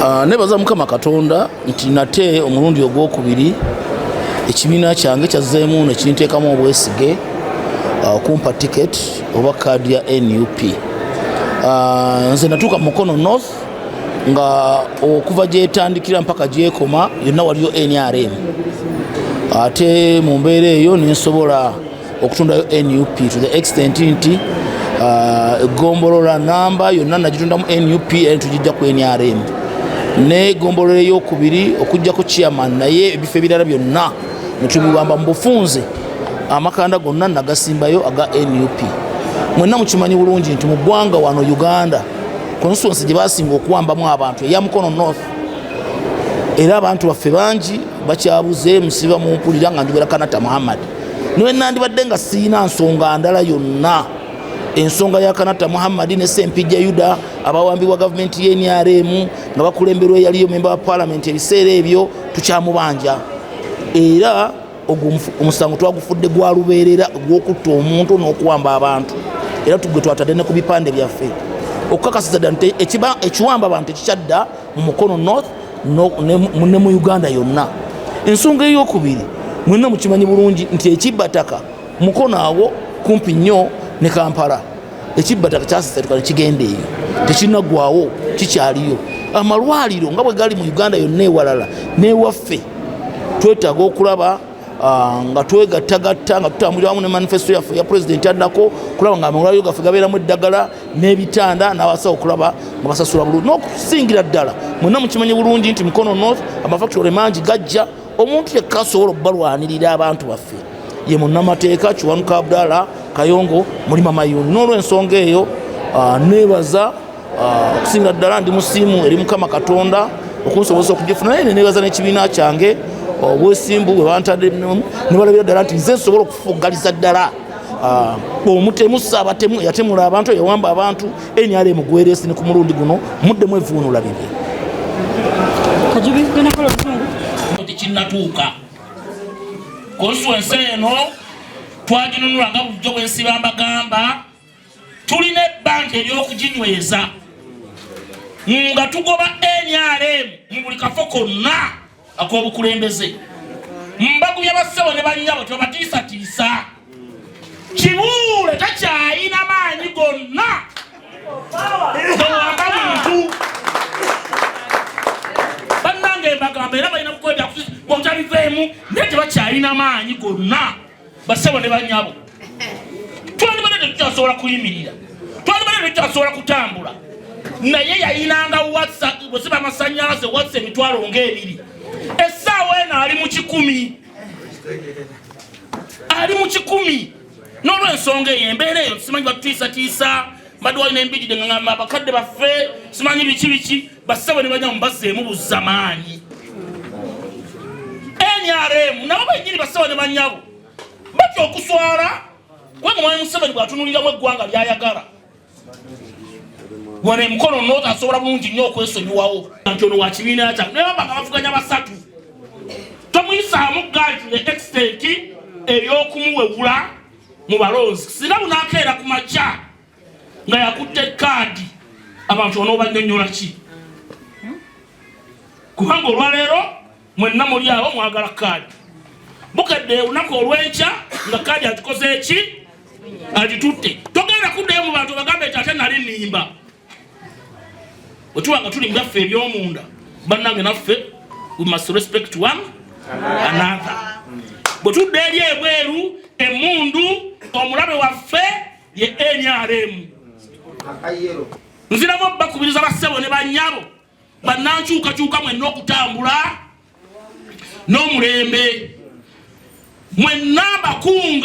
Nebaza Mukama Katonda nti nate omulundi ogwokubiri ekibiina kyange kyazzeemu ne kinteekamu obwesige okumpa ticket oba kaadi ya NUP. Nze natuuka Mukono North nga okuva gyetandikira mpaka gyekoma yonna waliyo NRM. Ate mu mbeera eyo nensobola okutundayo NUP to the extent nti egombolola namba yonna nagitundamu NUP tugijja ku NRM. Ne gombolola eyokubiri okujjako chairman naye ebifo ebirala byonna netubibamba mu bufunze amakanda gonna nagasimbayo aga NUP. Mwenna mukimanyi bulungi nti mu ggwanga wano Uganda constituency gye basinga okuwambamu abantu eya Mukono North, era abantu baffe bangi bakyabuze musiba mu mpulira nga njogera Kanata Muhammad. Niwe nandibadde nga siina nsonga ndala yonna. Ensonga ya Kanata Muhammad ne Sempijja Yuda abawambibwa government ye NRM nga bakulemberwa yaliyo member wa parliament ebiseera ebyo tukyamubanja. Era omusango twagufudde gwa lubeerera gw'okutta omuntu n'okuwamba abantu. Era tugwe twatadde ne ku bipande byaffe okukakasiza nti ekiwamba abantu ekikyadda mu Mukono North ne mu Uganda yonna. Ensonga eyokubiri mwenna mukimanyi bulungi nti ekibbataka Mukono awo kumpi nnyo ne Kampala. Ekibbataka kyasasatuka ne kigenda eyo tekinaggwawo kikyaliyo. Amalwaliro nga bwe gali mu Uganda yonna ewalala n'ewaffe twetaaga okulaba nga twegattagatta nga tutambulira wamu ne manifesto yaffe ya president addako kulaba nga amalwaliro gaffe gabeeramu eddagala n'ebitanda n'abasawo okulaba nga basasula bulungi. N'okusingira ddala mwenna mukimanyi bulungi nti Mukono North amafactory mangi gajja omuntu yekka asobola obbalwanirira abantu baffe ye munnamateeka Kiwanuka Abdallah Kayongo mulima mayuni. N'olw'ensonga eyo neebaza okusingira ddala ndi musiimu eri Mukama Katonda okunsobozesa okugifuna naye neebaza n'ekibiina kyange obwesimbu bwe bantadde ne balabira ddala nti nze nsobola okufugaliza ddala omutemu saabatemu yatemula abantu yawamba abantu NRM gweresi ne ku mulundi guno muddemu evuunula bibi kinnatuuka constituency eno twaginunula nga bulijjo bwensiba mbagamba tulina ebbanja ery'okuginyweza nga tugoba NRM mu buli kafo konna ak'obukulembeze. Mbagumya bassebo ne bannyabo tebabatiisatiisa. Kibuule takyayina maanyi gonna gawamba muntu. Bannange mbagamba era balina bukweta bwobutabiveemu naye tebakyalina maanyi gonna bassebo ne bannyabo. Twandibadde tetutasobola kuyimirira, twandibadde tetutasobola kutambula, naye yayinanga WhatsApp bwesiba amasannyalaze WhatsApp emitwalo ng'ebiri. Essaawa eno ali mu kikumi. N'olw'ensonga eyo embeera eyo simanyi batutiisatiisa mbadde walina embijjide nga ngamba abakadde baffe simanyi biki bassebo ne banywa mubazzeemu buzzamaanyi. NRM nabo bennyini bassebo ne bannyabo batya okuswala kubanga Mwami Museveni bw'atunuliramu eggwanga ly'ayagala. Wano Mukono North asobola bulungi nnyo okwesonyiwawo nti ono wa kibiina kyange naye baba nga bavuganya basatu tomuyisaamu gaadi ne extent ey'okumuwebula mu balonzi. Singa bunaakeera ku makya nga yakutte kaadi abantu onoobannyonnyola ki? Kubanga olwaleero mwenna muli awo mwagala kaadi. Bukedde olunaku olw'enkya nga kaadi agikoze eki? Agitutte. Togenda kuddayo mu bantu bagambe nti ate nali nnimba. Otuwa nga tuli byaffe eby'omunda bannange naffe we must respect one another. Bwe tudde eri ebweru emmundu omulabe waffe ye NRM. Nziramu bakubiriza bassebo ne bannyabo bannankyukakyuka mwenna okutambula n'omulembe mwenna mbakunga.